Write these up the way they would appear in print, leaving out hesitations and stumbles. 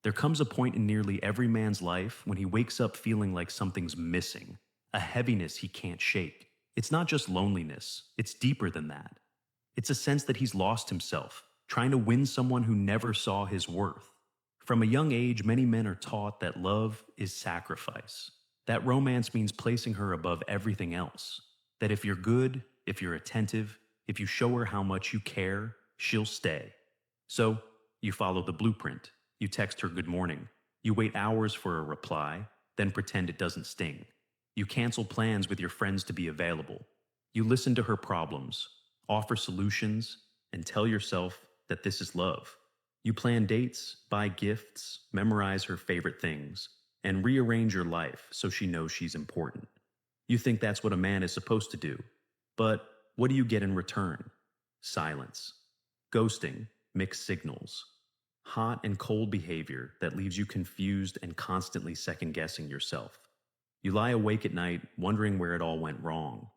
There comes a point in nearly every man's life when he wakes up feeling like something's missing, a heaviness he can't shake. It's not just loneliness, it's deeper than that. It's a sense that he's lost himself, trying to win someone who never saw his worth. From a young age, many men are taught that love is sacrifice, that romance means placing her above everything else, that if you're good, if you're attentive, if you show her how much you care, she'll stay. So, you follow the blueprint. You text her good morning. You wait hours for a reply, then pretend it doesn't sting. You cancel plans with your friends to be available. You listen to her problems, offer solutions, and tell yourself that this is love. You plan dates, buy gifts, memorize her favorite things, and rearrange your life so she knows she's important. You think that's what a man is supposed to do. But what do you get in return? Silence. Ghosting, mixed signals. Hot and cold behavior that leaves you confused and constantly second-guessing yourself. You lie awake at night wondering where it all went wrong.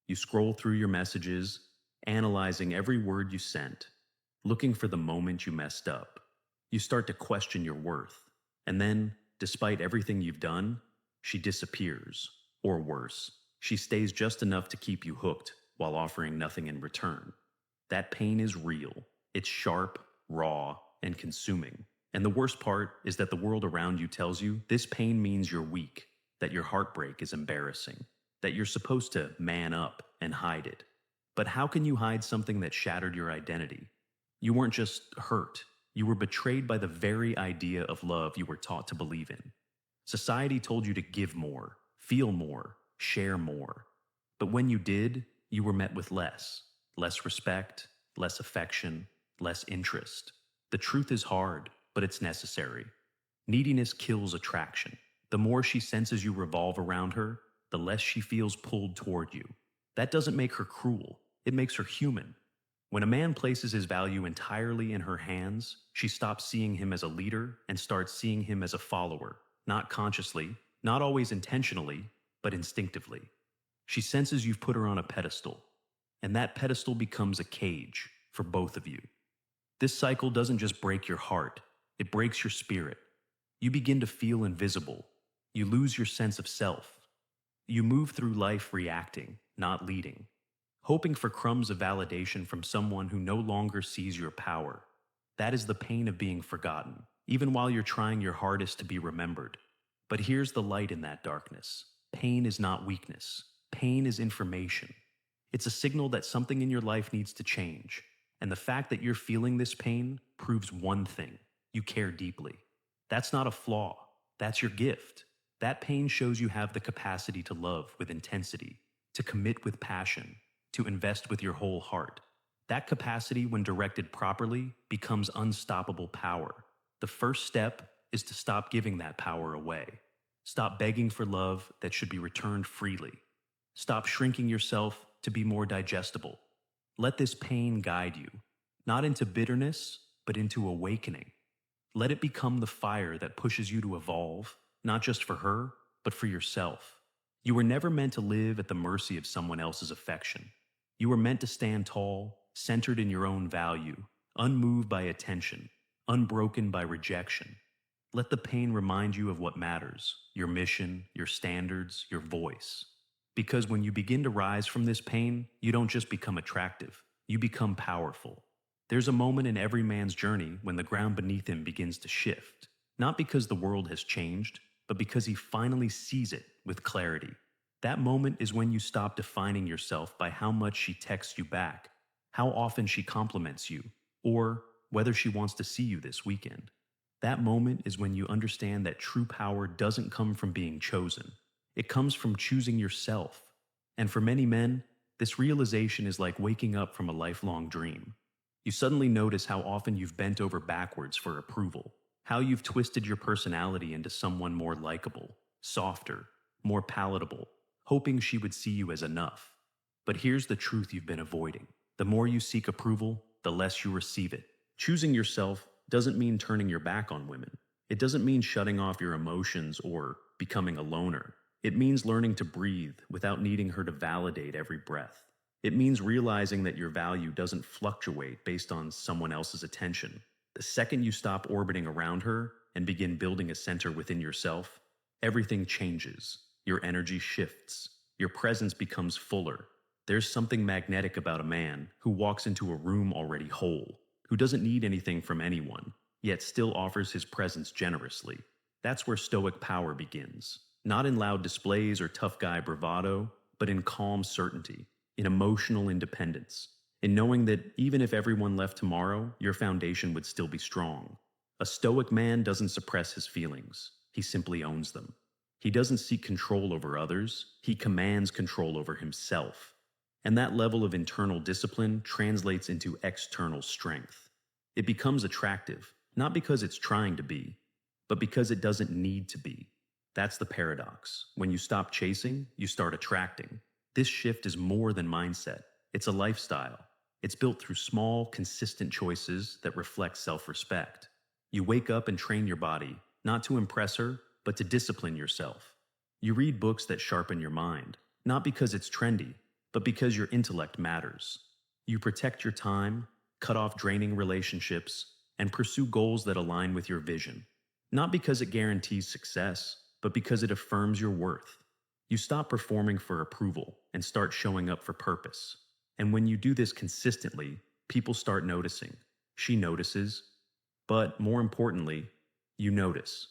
You scroll through your messages, analyzing every word you sent, looking for the moment you messed up. You start to question your worth. And then, despite everything you've done, she disappears. Or worse, she stays just enough to keep you hooked while offering nothing in return. That pain is real. It's sharp, raw, and consuming. And the worst part is that the world around you tells you this pain means you're weak, that your heartbreak is embarrassing, that you're supposed to man up and hide it. But how can you hide something that shattered your identity? You weren't just hurt, you were betrayed by the very idea of love you were taught to believe in. Society told you to give more, feel more, share more. But when you did, you were met with less respect, less affection, less interest. The truth is hard, but it's necessary. Neediness kills attraction. The more she senses you revolve around her, the less she feels pulled toward you. That doesn't make her cruel, it makes her human. When a man places his value entirely in her hands, she stops seeing him as a leader and starts seeing him as a follower, not consciously, not always intentionally, but instinctively. She senses you've put her on a pedestal, and that pedestal becomes a cage for both of you. This cycle doesn't just break your heart, it breaks your spirit. You begin to feel invisible. You lose your sense of self. You move through life reacting, not leading, hoping for crumbs of validation from someone who no longer sees your power. That is the pain of being forgotten, even while you're trying your hardest to be remembered. But here's the light in that darkness. Pain is not weakness. Pain is information. It's a signal that something in your life needs to change. And the fact that you're feeling this pain proves one thing: you care deeply. That's not a flaw. That's your gift. That pain shows you have the capacity to love with intensity, to commit with passion, to invest with your whole heart. That capacity, when directed properly, becomes unstoppable power. The first step is to stop giving that power away. Stop begging for love that should be returned freely. Stop shrinking yourself to be more digestible. Let this pain guide you, not into bitterness, but into awakening. Let it become the fire that pushes you to evolve, not just for her, but for yourself. You were never meant to live at the mercy of someone else's affection. You were meant to stand tall, centered in your own value, unmoved by attention, unbroken by rejection. Let the pain remind you of what matters: your mission, your standards, your voice. Because when you begin to rise from this pain, you don't just become attractive, you become powerful. There's a moment in every man's journey when the ground beneath him begins to shift, not because the world has changed, but because he finally sees it with clarity. That moment is when you stop defining yourself by how much she texts you back, how often she compliments you, or whether she wants to see you this weekend. That moment is when you understand that true power doesn't come from being chosen. It comes from choosing yourself. And for many men, this realization is like waking up from a lifelong dream. You suddenly notice how often you've bent over backwards for approval, how you've twisted your personality into someone more likable, softer, more palatable, hoping she would see you as enough. But here's the truth you've been avoiding. The more you seek approval, the less you receive it. Choosing yourself doesn't mean turning your back on women. It doesn't mean shutting off your emotions or becoming a loner. It means learning to breathe without needing her to validate every breath. It means realizing that your value doesn't fluctuate based on someone else's attention. The second you stop orbiting around her, and begin building a center within yourself, everything changes. Your energy shifts. Your presence becomes fuller. There's something magnetic about a man who walks into a room already whole, who doesn't need anything from anyone, yet still offers his presence generously. That's where Stoic power begins. Not in loud displays or tough guy bravado, but in calm certainty, in emotional independence, in knowing that even if everyone left tomorrow, your foundation would still be strong. A Stoic man doesn't suppress his feelings, he simply owns them. He doesn't seek control over others, he commands control over himself. And that level of internal discipline translates into external strength. It becomes attractive, not because it's trying to be, but because it doesn't need to be. That's the paradox. When you stop chasing, you start attracting. This shift is more than mindset. It's a lifestyle. It's built through small, consistent choices that reflect self-respect. You wake up and train your body, not to impress her, but to discipline yourself. You read books that sharpen your mind, not because it's trendy, but because your intellect matters. You protect your time, cut off draining relationships, and pursue goals that align with your vision. Not because it guarantees success, but because it affirms your worth. You stop performing for approval and start showing up for purpose. And when you do this consistently, people start noticing. She notices. But more importantly, you notice.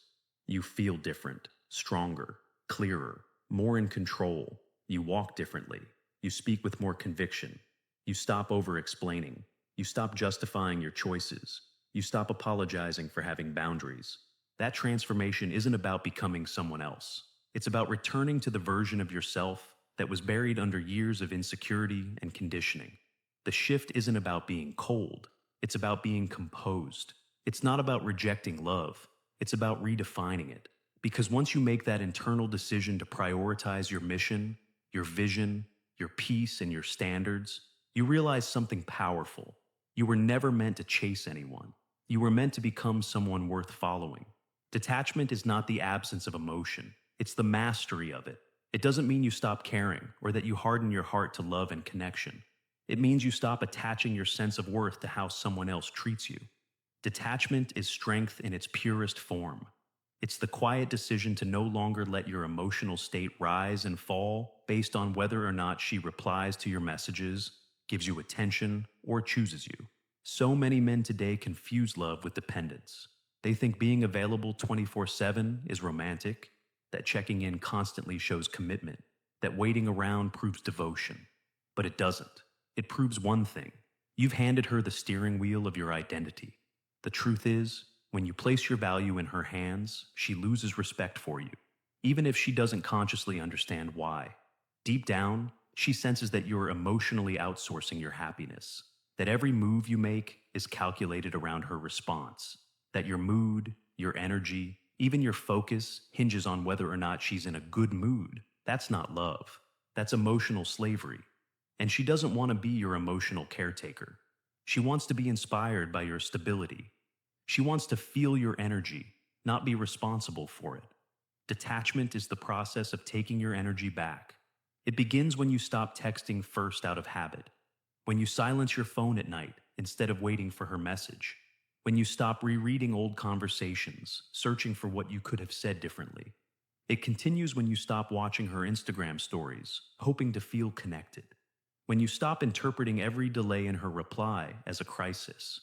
You feel different, stronger, clearer, more in control. You walk differently. You speak with more conviction. You stop over-explaining. You stop justifying your choices. You stop apologizing for having boundaries. That transformation isn't about becoming someone else. It's about returning to the version of yourself that was buried under years of insecurity and conditioning. The shift isn't about being cold. It's about being composed. It's not about rejecting love. It's about redefining it. Because once you make that internal decision to prioritize your mission, your vision, your peace, and your standards, you realize something powerful. You were never meant to chase anyone. You were meant to become someone worth following. Detachment is not the absence of emotion. It's the mastery of it. It doesn't mean you stop caring or that you harden your heart to love and connection. It means you stop attaching your sense of worth to how someone else treats you. Detachment is strength in its purest form. It's the quiet decision to no longer let your emotional state rise and fall based on whether or not she replies to your messages, gives you attention, or chooses you. So many men today confuse love with dependence. They think being available 24/7 is romantic, that checking in constantly shows commitment, that waiting around proves devotion. But it doesn't. It proves one thing. You've handed her the steering wheel of your identity. The truth is, when you place your value in her hands, she loses respect for you, even if she doesn't consciously understand why. Deep down, she senses that you're emotionally outsourcing your happiness, that every move you make is calculated around her response, that your mood, your energy, even your focus hinges on whether or not she's in a good mood. That's not love. That's emotional slavery. And she doesn't want to be your emotional caretaker. She wants to be inspired by your stability. She wants to feel your energy, not be responsible for it. Detachment is the process of taking your energy back. It begins when you stop texting first out of habit, when you silence your phone at night instead of waiting for her message, when you stop rereading old conversations, searching for what you could have said differently. It continues when you stop watching her Instagram stories, hoping to feel connected. When you stop interpreting every delay in her reply as a crisis.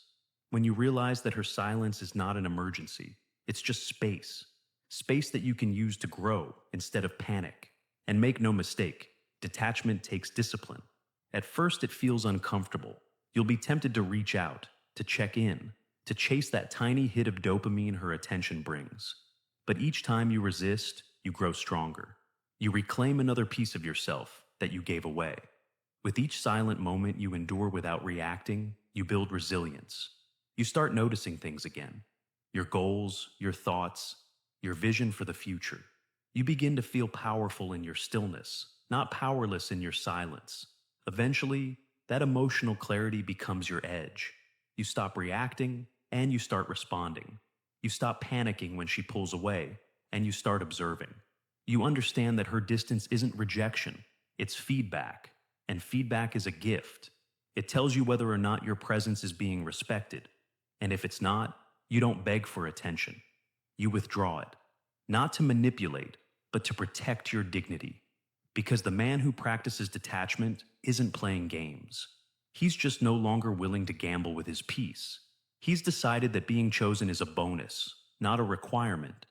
When you realize that her silence is not an emergency, it's just space. Space that you can use to grow instead of panic. And make no mistake, detachment takes discipline. At first it feels uncomfortable. You'll be tempted to reach out, to check in, to chase that tiny hit of dopamine her attention brings. But each time you resist, you grow stronger. You reclaim another piece of yourself that you gave away. With each silent moment you endure without reacting, you build resilience. You start noticing things again. Your goals, your thoughts, your vision for the future. You begin to feel powerful in your stillness, not powerless in your silence. Eventually, that emotional clarity becomes your edge. You stop reacting, and you start responding. You stop panicking when she pulls away, and you start observing. You understand that her distance isn't rejection, it's feedback. And feedback is a gift. It tells you whether or not your presence is being respected. And if it's not, you don't beg for attention. You withdraw it, not to manipulate, but to protect your dignity. Because the man who practices detachment isn't playing games. He's just no longer willing to gamble with his peace. He's decided that being chosen is a bonus, not a requirement.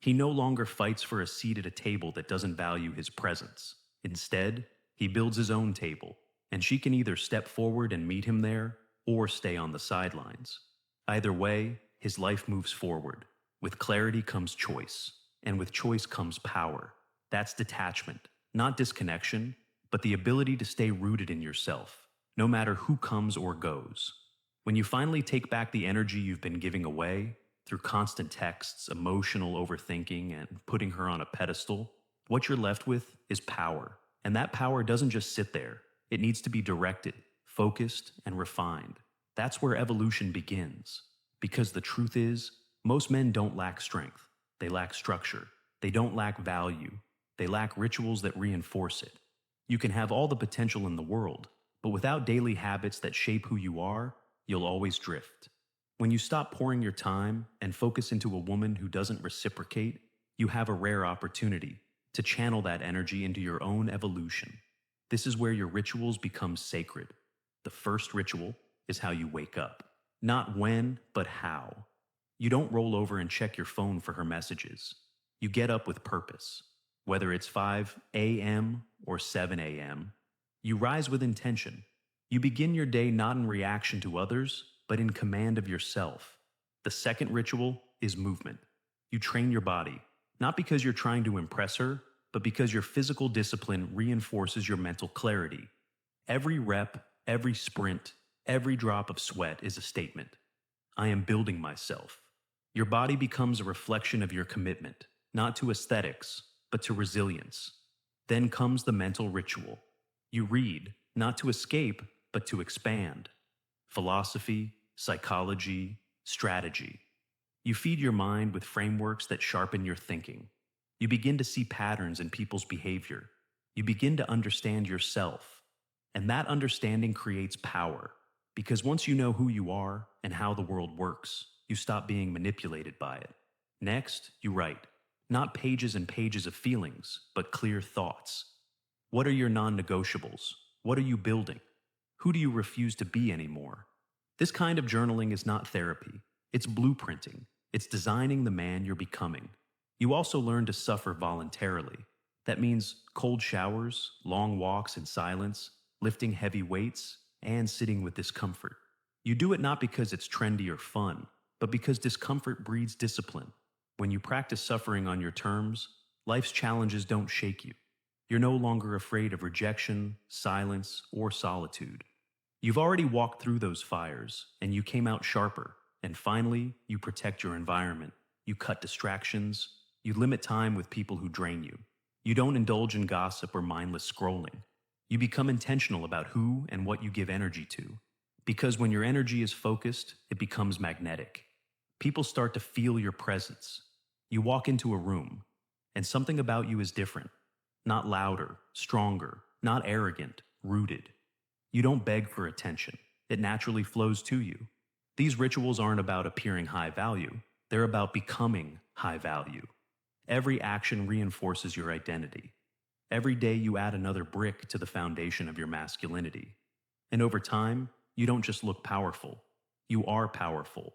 He no longer fights for a seat at a table that doesn't value his presence. Instead, he builds his own table, and she can either step forward and meet him there or stay on the sidelines. Either way, his life moves forward. With clarity comes choice, and with choice comes power. That's detachment, not disconnection, but the ability to stay rooted in yourself, no matter who comes or goes. When you finally take back the energy you've been giving away, through constant texts, emotional overthinking, and putting her on a pedestal, what you're left with is power. And that power doesn't just sit there. It needs to be directed, focused, and refined. That's where evolution begins. Because the truth is, most men don't lack strength. They lack structure. They don't lack value. They lack rituals that reinforce it. You can have all the potential in the world, but without daily habits that shape who you are, you'll always drift. When you stop pouring your time and focus into a woman who doesn't reciprocate, you have a rare opportunity to channel that energy into your own evolution. This is where your rituals become sacred. The first ritual is how you wake up. Not when, but how. You don't roll over and check your phone for her messages. You get up with purpose. Whether it's 5 a.m. or 7 a.m., you rise with intention. You begin your day not in reaction to others, but in command of yourself. The second ritual is movement. You train your body, not because you're trying to impress her, but because your physical discipline reinforces your mental clarity. Every rep, every sprint, every drop of sweat is a statement. I am building myself. Your body becomes a reflection of your commitment, not to aesthetics, but to resilience. Then comes the mental ritual. You read, not to escape, but to expand. Philosophy, psychology, strategy. You feed your mind with frameworks that sharpen your thinking. You begin to see patterns in people's behavior. You begin to understand yourself. And that understanding creates power. Because once you know who you are and how the world works, you stop being manipulated by it. Next, you write. Not pages and pages of feelings, but clear thoughts. What are your non-negotiables? What are you building? Who do you refuse to be anymore? This kind of journaling is not therapy. It's blueprinting. It's designing the man you're becoming. You also learn to suffer voluntarily. That means cold showers, long walks in silence, lifting heavy weights, and sitting with discomfort. You do it not because it's trendy or fun, but because discomfort breeds discipline. When you practice suffering on your terms, life's challenges don't shake you. You're no longer afraid of rejection, silence, or solitude. You've already walked through those fires, and you came out sharper. And finally, you protect your environment. You cut distractions. You limit time with people who drain you. You don't indulge in gossip or mindless scrolling. You become intentional about who and what you give energy to. Because when your energy is focused, it becomes magnetic. People start to feel your presence. You walk into a room, and something about you is different. Not louder, stronger, not arrogant, rooted. You don't beg for attention. It naturally flows to you. These rituals aren't about appearing high value. They're about becoming high value. Every action reinforces your identity. Every day you add another brick to the foundation of your masculinity. And over time, you don't just look powerful. You are powerful.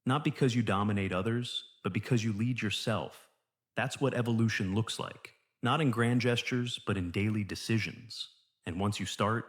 Not because you dominate others, but because you lead yourself. That's what evolution looks like. Not in grand gestures, but in daily decisions. And once you start,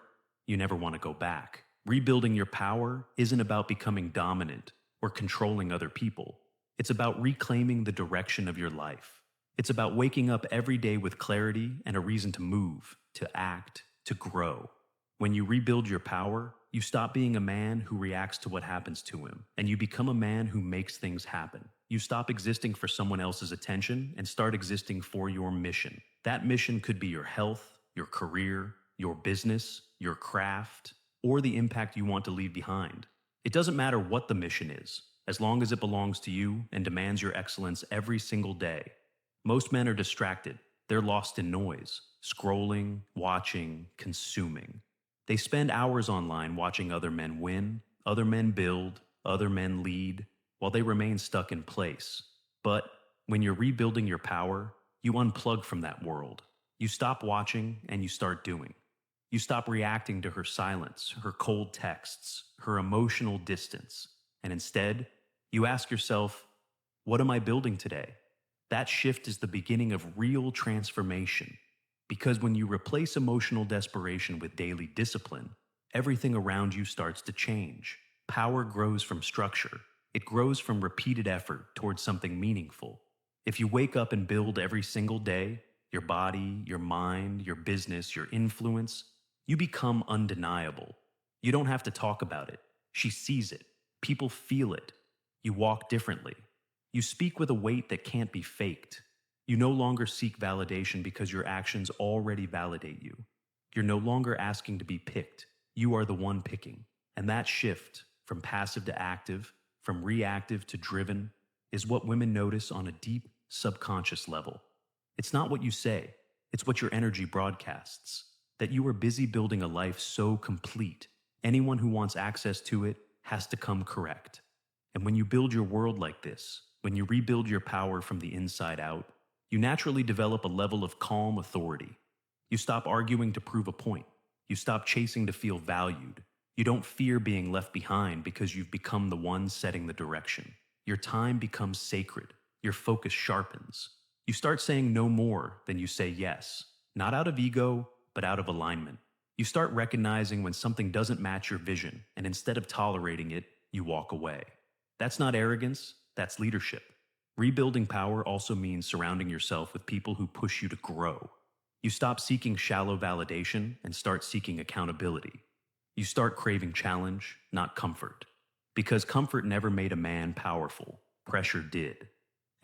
you never want to go back. Rebuilding your power isn't about becoming dominant or controlling other people. It's about reclaiming the direction of your life. It's about waking up every day with clarity and a reason to move, to act, to grow. When you rebuild your power, you stop being a man who reacts to what happens to him, and you become a man who makes things happen. You stop existing for someone else's attention and start existing for your mission. That mission could be your health, your career, your business, your craft, or the impact you want to leave behind. It doesn't matter what the mission is, as long as it belongs to you and demands your excellence every single day. Most men are distracted. They're lost in noise, scrolling, watching, consuming. They spend hours online watching other men win, other men build, other men lead, while they remain stuck in place. But When you're rebuilding your power, you unplug from that world. You stop watching and you start doing. You stop reacting to her silence, her cold texts, her emotional distance, and instead, you ask yourself, what am I building today? That shift is the beginning of real transformation. Because when you replace emotional desperation with daily discipline, everything around you starts to change. Power grows from structure. It grows from repeated effort towards something meaningful. If you wake up and build every single day, your body, your mind, your business, your influence, you become undeniable. You don't have to talk about it. She sees it. People feel it. You walk differently. You speak with a weight that can't be faked. You no longer seek validation because your actions already validate you. You're no longer asking to be picked. You are the one picking. And that shift, from passive to active, from reactive to driven, is what women notice on a deep, subconscious level. It's not what you say, it's what your energy broadcasts. That you are busy building a life so complete, anyone who wants access to it has to come correct. And when you build your world like this, when you rebuild your power from the inside out, you naturally develop a level of calm authority. You stop arguing to prove a point. You stop chasing to feel valued. You don't fear being left behind because you've become the one setting the direction. Your time becomes sacred. Your focus sharpens. You start saying no more than you say yes, not out of ego, but out of alignment. You start recognizing when something doesn't match your vision, and instead of tolerating it, you walk away. That's not arrogance, that's leadership. Rebuilding power also means surrounding yourself with people who push you to grow. You stop seeking shallow validation and start seeking accountability. You start craving challenge, not comfort. Because comfort never made a man powerful, pressure did.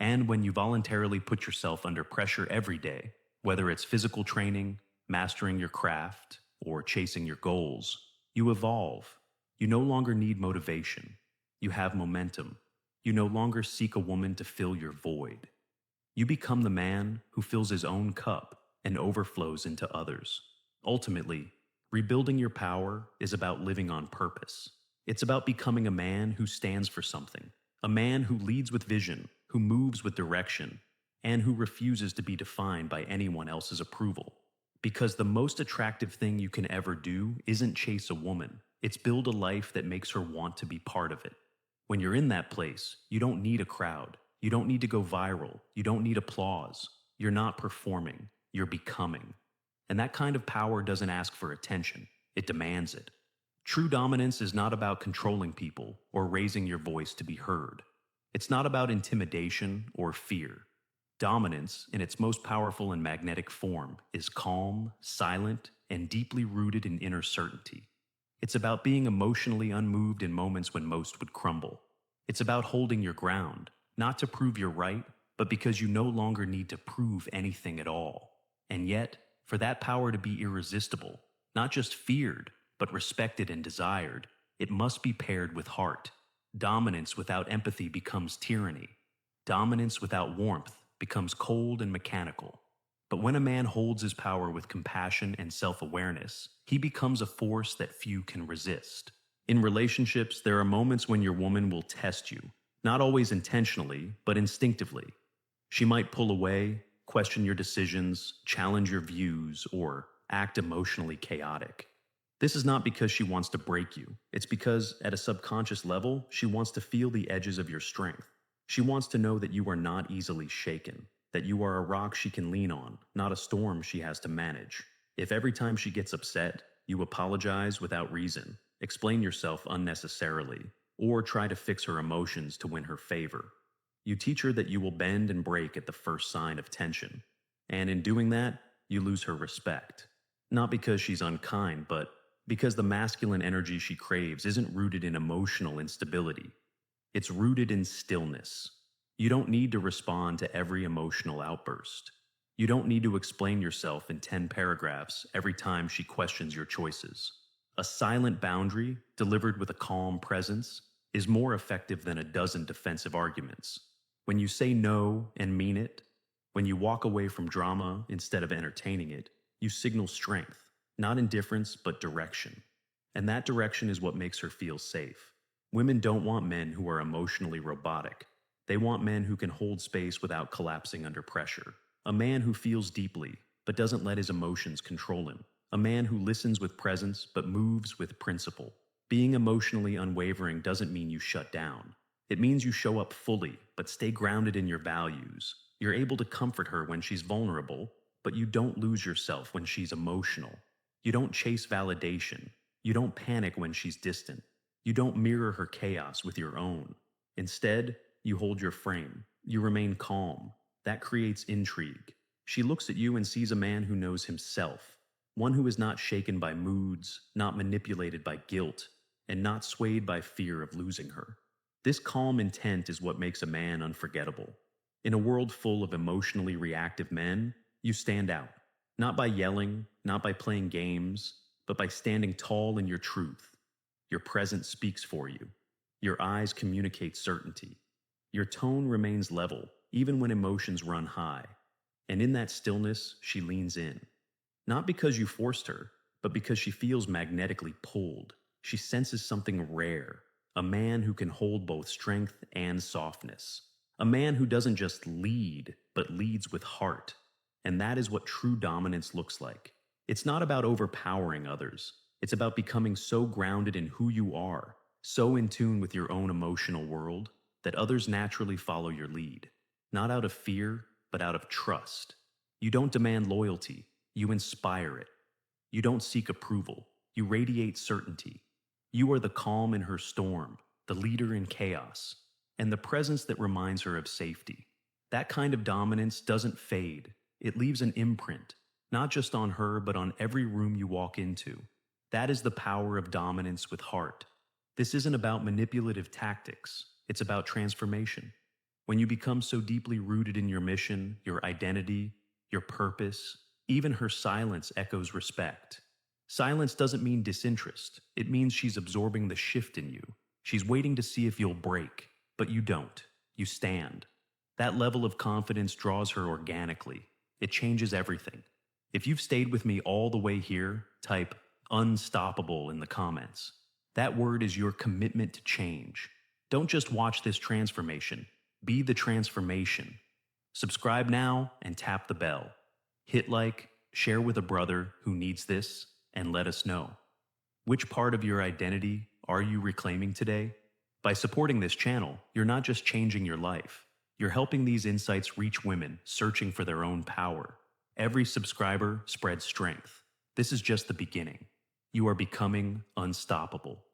And when you voluntarily put yourself under pressure every day, whether it's physical training, mastering your craft, or chasing your goals, you evolve. You no longer need motivation. You have momentum. You no longer seek a woman to fill your void. You become the man who fills his own cup and overflows into others. Ultimately, rebuilding your power is about living on purpose. It's about becoming a man who stands for something, a man who leads with vision, who moves with direction, and who refuses to be defined by anyone else's approval. Because the most attractive thing you can ever do isn't chase a woman, it's build a life that makes her want to be part of it. When you're in that place, you don't need a crowd. You don't need to go viral. You don't need applause. You're not performing. You're becoming. And that kind of power doesn't ask for attention. It demands it. True dominance is not about controlling people or raising your voice to be heard. It's not about intimidation or fear. Dominance, in its most powerful and magnetic form, is calm, silent, and deeply rooted in inner certainty. It's about being emotionally unmoved in moments when most would crumble. It's about holding your ground, not to prove you're right, but because you no longer need to prove anything at all. And yet, for that power to be irresistible, not just feared, but respected and desired, it must be paired with heart. Dominance without empathy becomes tyranny. Dominance without warmth becomes cold and mechanical. But when a man holds his power with compassion and self-awareness, he becomes a force that few can resist. In relationships, there are moments when your woman will test you, not always intentionally, but instinctively. She might pull away, question your decisions, challenge your views, or act emotionally chaotic. This is not because she wants to break you. It's because, at a subconscious level, she wants to feel the edges of your strength. She wants to know that you are not easily shaken, that you are a rock she can lean on, not a storm she has to manage. If every time she gets upset, you apologize without reason, explain yourself unnecessarily, or try to fix her emotions to win her favor, you teach her that you will bend and break at the first sign of tension. And in doing that, you lose her respect. Not because she's unkind, but because the masculine energy she craves isn't rooted in emotional instability. It's rooted in stillness. You don't need to respond to every emotional outburst. You don't need to explain yourself in 10 paragraphs every time she questions your choices. A silent boundary, delivered with a calm presence, is more effective than a dozen defensive arguments. When you say no and mean it, when you walk away from drama instead of entertaining it, you signal strength, not indifference, but direction. And that direction is what makes her feel safe. Women don't want men who are emotionally robotic. They want men who can hold space without collapsing under pressure. A man who feels deeply, but doesn't let his emotions control him. A man who listens with presence, but moves with principle. Being emotionally unwavering doesn't mean you shut down. It means you show up fully, but stay grounded in your values. You're able to comfort her when she's vulnerable, but you don't lose yourself when she's emotional. You don't chase validation. You don't panic when she's distant. You don't mirror her chaos with your own. Instead, you hold your frame. You remain calm. That creates intrigue. She looks at you and sees a man who knows himself, one who is not shaken by moods, not manipulated by guilt, and not swayed by fear of losing her. This calm intent is what makes a man unforgettable. In a world full of emotionally reactive men, you stand out, not by yelling, not by playing games, but by standing tall in your truth. Your presence speaks for you. Your eyes communicate certainty. Your tone remains level, even when emotions run high. And in that stillness, she leans in. Not because you forced her, but because she feels magnetically pulled. She senses something rare, a man who can hold both strength and softness. A man who doesn't just lead, but leads with heart. And that is what true dominance looks like. It's not about overpowering others. It's about becoming so grounded in who you are, so in tune with your own emotional world, that others naturally follow your lead. Not out of fear, but out of trust. You don't demand loyalty, you inspire it. You don't seek approval, you radiate certainty. You are the calm in her storm, the leader in chaos, and the presence that reminds her of safety. That kind of dominance doesn't fade, it leaves an imprint, not just on her, but on every room you walk into. That is the power of dominance with heart. This isn't about manipulative tactics, it's about transformation. When you become so deeply rooted in your mission, your identity, your purpose, even her silence echoes respect. Silence doesn't mean disinterest, it means she's absorbing the shift in you. She's waiting to see if you'll break, but you don't. You stand. That level of confidence draws her organically. It changes everything. If you've stayed with me all the way here, type unstoppable in the comments. That word is your commitment to change. Don't just watch this transformation, be the transformation. Subscribe now and tap the bell. Hit like, share with a brother who needs this, and let us know. Which part of your identity are you reclaiming today? By supporting this channel, you're not just changing your life, you're helping these insights reach women searching for their own power. Every subscriber spreads strength. This is just the beginning. You are becoming unstoppable.